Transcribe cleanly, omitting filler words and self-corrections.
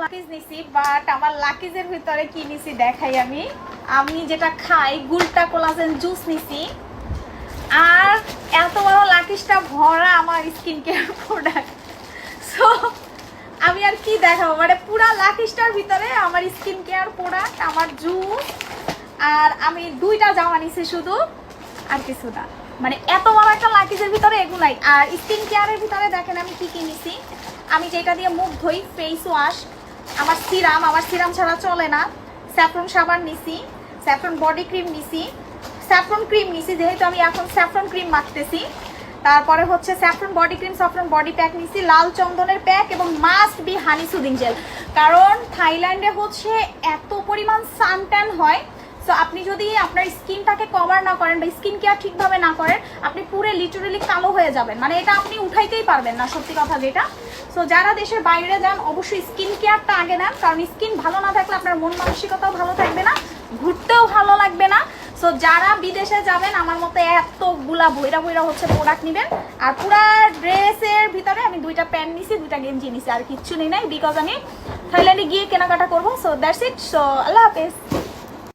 লাকিজ নিছি, বাট আমার লাকিজের ভিতরে কি নিছি দেখাই। আমি যেটা খাই গুলটা কোলাজেন জুস নিছি। আর এত বড় লাকিজটা ভরা আমার স্কিন কেয়ার প্রোডাক্ট। সো আমি আর কি দেখাবো, মানে পুরা লাকিজটার ভিতরে আমার স্কিন কেয়ার প্রোডাক্ট, আমার জুস, আর আমি 2টা জামা নিছি শুধু, আর কিছু না। মানে এত বড় একটা লাকিজের ভিতরে এগুলাই। আর স্কিন কেয়ারের ভিতরে দেখেন আমি কি কি নিছি। আমি যেটা দিয়ে মুখ ধুই, ফেস ওয়াশ, আমার সিরাম ছাড়া চলে না। স্যাফরন সাবান নিছি, স্যাফরন বডি ক্রিম নিছি, স্যাফরন ক্রিম নিছি যেহেতু আমি এখন স্যাফরন ক্রিম মাখতেছি। তারপরে হচ্ছে saffron body cream, saffron body pack নিছি, লাল চন্দনের প্যাক, এবং must be honey soothing jail. কারণ থাইল্যান্ডে হচ্ছে এত পরিমাণ সানট্যান হয়। সো আপনি যদি আপনার স্কিনটাকে কভার না করেন বা স্কিন কেয়ার ঠিকভাবে না করেন, আপনি পুরো লিটারেলি কালো হয়ে যাবেন। মানে এটা আপনি উঠাইতেই পারবেন না, সত্যি কথা যেটা। সো যারা দেশের বাইরে যান অবশ্যই স্কিন কেয়ারটা আগে নেন, কারণ স্কিন ভালো না থাকলে আপনার মন মানসিকতাও ভালো থাকবে না, ঘুরতেও ভালো লাগবে না। সো যারা বিদেশে যাবেন আমার মতো এতগুলা বইরা হচ্ছে প্রোডাক্ট নেবেন। আর পুরা ড্রেসের ভিতরে আমি 2টা প্যান্ট নিছি, 2টা গেঞ্জি নিছি, আর কিচ্ছু নেই নাই, বিকজ আমি থাইল্যান্ডে গিয়ে কেনাকাটা করবো। So that's it. সো আল্লাহ হাফেজ।